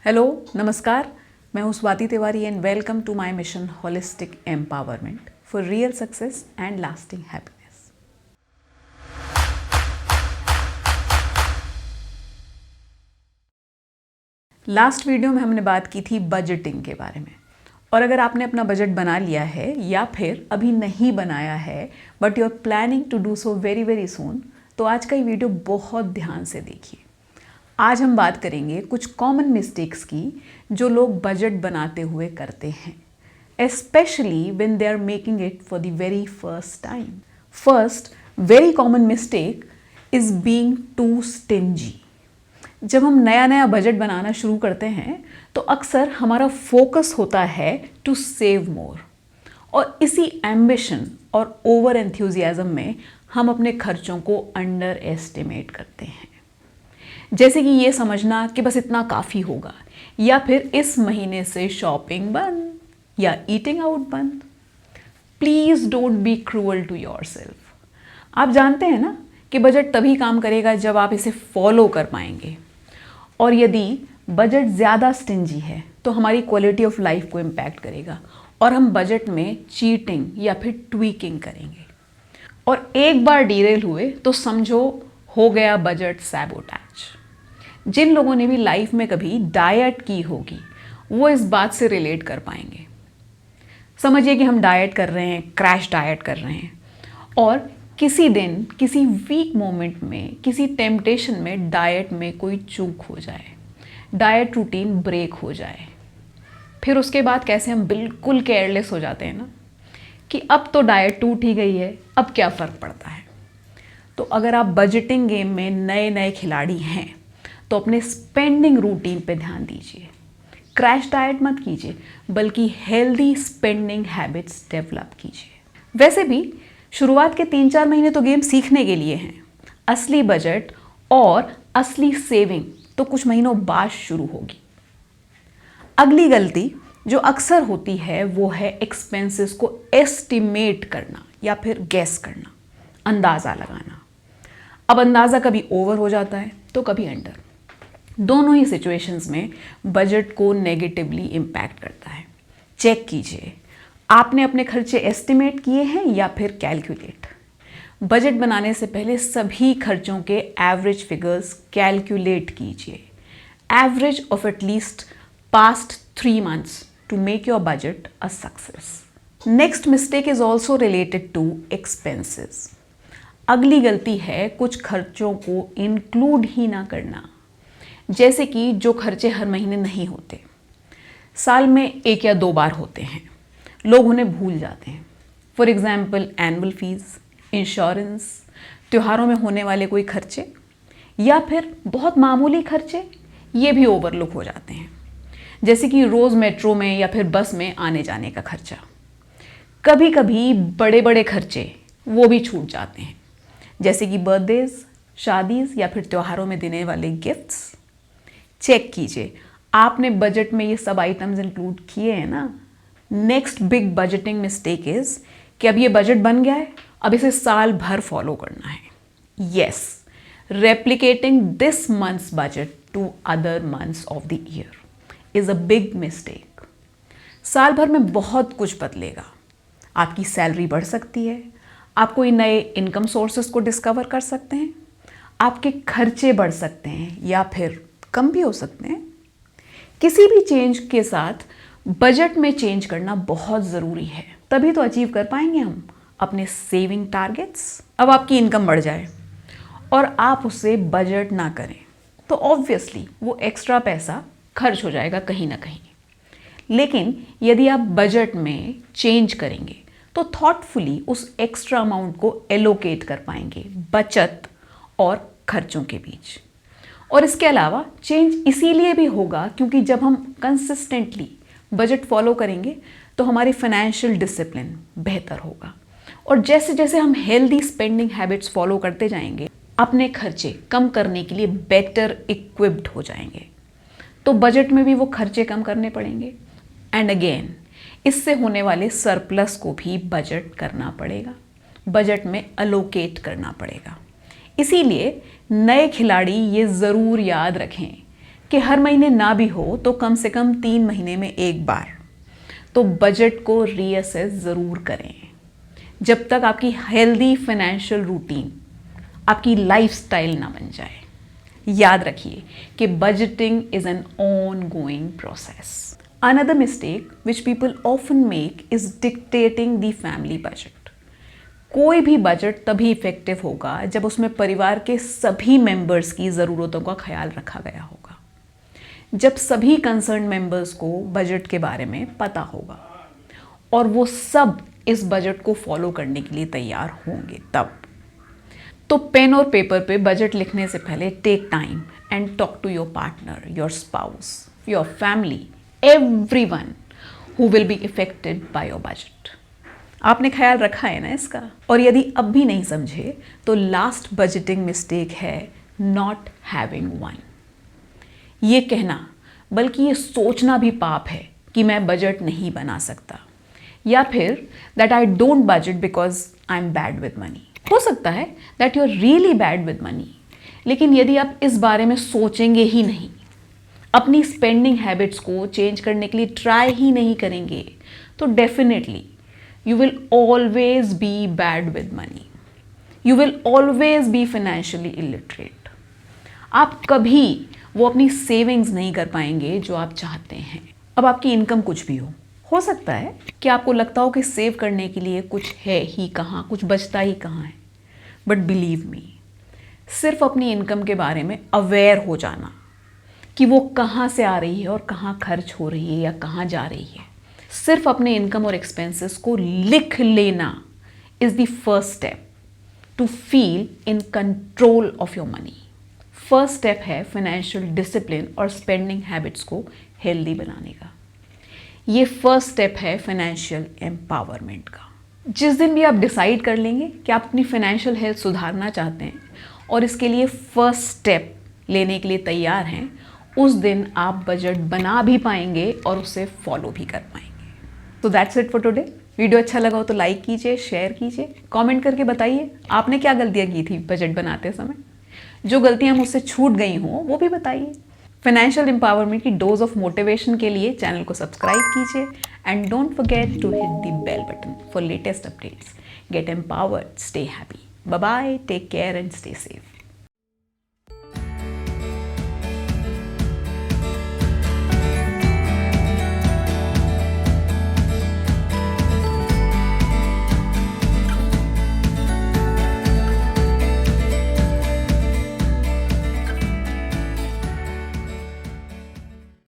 Hello नमस्कार, मैं हूँ Swati Tiwari and welcome to my mission holistic empowerment for real success and lasting happiness. Last video में हमने बात की थी बजटिंग के बारे में, और अगर आपने अपना बजट बना लिया है या फिर अभी नहीं बनाया है but you are planning to do so very very soon, तो आज का ये वीडियो बहुत ध्यान से देखिए। आज हम बात करेंगे कुछ कॉमन मिस्टेक्स की जो लोग बजट बनाते हुए करते हैं, especially when they are making it for the very first time. First very common mistake is being too stingy. जब हम नया नया बजट बनाना शुरू करते हैं तो अक्सर हमारा फोकस होता है टू सेव मोर, और इसी एम्बिशन और ओवर एंथुजियाज्म में हम अपने खर्चों को अंडर एस्टिमेट करते हैं। जैसे कि ये समझना कि बस इतना काफ़ी होगा, या फिर इस महीने से शॉपिंग बंद या ईटिंग आउट बंद। Please don't be cruel to yourself. आप जानते हैं ना कि बजट तभी काम करेगा जब आप इसे फॉलो कर पाएंगे, और यदि बजट ज़्यादा स्टिंजी है तो हमारी क्वालिटी ऑफ लाइफ को इम्पैक्ट करेगा और हम बजट में चीटिंग या फिर ट्वीकिंग करेंगे, और एक बार डीरेल हुए तो समझो हो गया बजट सैबोटैज। जिन लोगों ने भी लाइफ में कभी डाइट की होगी वो इस बात से रिलेट कर पाएंगे। समझिए कि हम डाइट कर रहे हैं, क्रैश डाइट कर रहे हैं, और किसी दिन किसी वीक मोमेंट में किसी टेम्पटेशन में डाइट में कोई चूक हो जाए, डाइट रूटीन ब्रेक हो जाए, फिर उसके बाद कैसे हम बिल्कुल केयरलेस हो जाते हैं ना कि अब तो डाइट टूट ही गई है, अब क्या फ़र्क पड़ता है। तो अगर आप बजटिंग गेम में नए नए खिलाड़ी हैं तो अपने स्पेंडिंग रूटीन पे ध्यान दीजिए। क्रैश डाइट मत कीजिए, बल्कि हेल्दी स्पेंडिंग हैबिट्स डेवलप कीजिए। वैसे भी शुरुआत के 3-4 महीने तो गेम सीखने के लिए हैं। असली बजट और असली सेविंग तो कुछ महीनों बाद शुरू होगी। अगली गलती जो अक्सर होती है वो है एक्सपेंसेस को एस्टिमेट करना या फिर गेस करना, अंदाज़ा लगाना। अब अंदाज़ा कभी ओवर हो जाता है तो कभी अंडर। दोनों ही सिचुएशंस में बजट को नेगेटिवली इम्पैक्ट करता है। चेक कीजिए, आपने अपने खर्चे एस्टिमेट किए हैं या फिर कैलकुलेट। बजट बनाने से पहले सभी खर्चों के एवरेज फिगर्स कैलकुलेट कीजिए, average of at least past 3 months to make your budget a success. Next mistake is also related to expenses. अगली गलती है कुछ खर्चों को इंक्लूड ही ना करना, जैसे कि जो खर्चे हर महीने नहीं होते, साल में 1 या 2 बार होते हैं, लोग उन्हें भूल जाते हैं। For example annual fees, insurance, त्योहारों में होने वाले कोई खर्चे, या फिर बहुत मामूली खर्चे, ये भी ओवरलुक हो जाते हैं, जैसे कि रोज़ मेट्रो में या फिर बस में आने जाने का खर्चा। कभी कभी बड़े बड़े खर्चे वो भी छूट जाते हैं, जैसे कि बर्थडेज, शादीज़ या फिर त्योहारों में देने वाले गिफ्ट्स। चेक कीजिए आपने बजट में ये सब आइटम्स इंक्लूड किए हैं ना। Next big budgeting mistake is कि अब ये बजट बन गया है, अब इसे साल भर फॉलो करना है। Yes, replicating this month's budget to other months of the year is a big mistake. साल भर में बहुत कुछ बदलेगा। आपकी सैलरी बढ़ सकती है, आप कोई नए इनकम सोर्सेस को डिस्कवर कर सकते हैं, आपके खर्चे बढ़ सकते हैं या फिर कम भी हो सकते हैं। किसी भी चेंज के साथ बजट में चेंज करना बहुत ज़रूरी है, तभी तो अचीव कर पाएंगे हम अपने सेविंग टारगेट्स। अब आपकी इनकम बढ़ जाए और आप उससे बजट ना करें तो ऑब्वियसली वो एक्स्ट्रा पैसा खर्च हो जाएगा कहीं ना कहीं। लेकिन यदि आप बजट में चेंज करेंगे तो थॉटफुली उस एक्स्ट्रा अमाउंट को एलोकेट कर पाएंगे बचत और खर्चों के बीच। और इसके अलावा चेंज इसीलिए भी होगा क्योंकि जब हम कंसिस्टेंटली बजट फॉलो करेंगे तो हमारी फाइनेंशियल डिसिप्लिन बेहतर होगा, और जैसे जैसे हम हेल्दी स्पेंडिंग हैबिट्स फॉलो करते जाएंगे अपने खर्चे कम करने के लिए बेटर इक्विप्ड हो जाएंगे। तो बजट में भी वो खर्चे कम करने पड़ेंगे, एंड अगेन इससे होने वाले सरप्लस को भी बजट करना पड़ेगा, बजट में अलोकेट करना पड़ेगा। इसीलिए नए खिलाड़ी ये ज़रूर याद रखें कि हर महीने ना भी हो तो कम से कम 3 महीने में एक बार तो बजट को रीअसेस ज़रूर करें, जब तक आपकी हेल्दी फाइनेंशियल रूटीन आपकी लाइफस्टाइल ना बन जाए। याद रखिए कि budgeting is an on going process. Another mistake which people often make is dictating the family budget. कोई भी बजट तभी इफेक्टिव होगा जब उसमें परिवार के सभी मेंबर्स की ज़रूरतों का ख्याल रखा गया होगा, जब सभी कंसर्न मेंबर्स को बजट के बारे में पता होगा और वो सब इस बजट को फॉलो करने के लिए तैयार होंगे तब। तो पेन और पेपर पे बजट लिखने से पहले take time and talk to your partner, your spouse, your family, everyone who will be affected by your budget. आपने ख्याल रखा है ना इसका? और यदि अब भी नहीं समझे तो लास्ट बजटिंग मिस्टेक है नॉट हैविंग वन। ये कहना बल्कि ये सोचना भी पाप है कि मैं बजट नहीं बना सकता, या फिर that I don't budget because I am bad with money. हो सकता है that you are really bad with money, लेकिन यदि आप इस बारे में सोचेंगे ही नहीं, अपनी स्पेंडिंग हैबिट्स को चेंज करने के लिए ट्राई ही नहीं करेंगे, तो definitely you will always be bad with money. You will always be financially illiterate. आप कभी वो अपनी सेविंग्स नहीं कर पाएंगे जो आप चाहते हैं। अब आपकी इनकम कुछ भी हो सकता है कि आपको लगता हो कि सेव करने के लिए कुछ है ही कहाँ, कुछ बचता ही कहाँ है, बट बिलीव मी, सिर्फ अपनी इनकम के बारे में अवेयर हो जाना कि वो कहाँ से आ रही है और कहाँ खर्च हो रही है या कहाँ जा रही है, सिर्फ अपने इनकम और एक्सपेंसेस को लिख लेना is the first step to feel in control of your money. First step है फाइनेंशियल डिसिप्लिन और स्पेंडिंग हैबिट्स को हेल्दी बनाने का। ये फर्स्ट स्टेप है फाइनेंशियल एम्पावरमेंट का। जिस दिन भी आप डिसाइड कर लेंगे कि आप अपनी फाइनेंशियल हेल्थ सुधारना चाहते हैं और इसके लिए फर्स्ट स्टेप लेने के लिए तैयार हैं, उस दिन आप बजट बना भी पाएंगे और उसे फॉलो भी कर पाएंगे। तो that's it for today. Video अच्छा लगा हो तो लाइक कीजिए, शेयर कीजिए, कमेंट करके बताइए आपने क्या गलतियाँ की थी बजट बनाते समय। जो गलतियाँ मुझसे छूट गई हों वो भी बताइए। फाइनेंशियल एम्पावरमेंट की डोज ऑफ मोटिवेशन के लिए चैनल को सब्सक्राइब कीजिए and don't forget to hit the bell button for latest updates. Get empowered, stay happy, bye bye, take care and stay safe.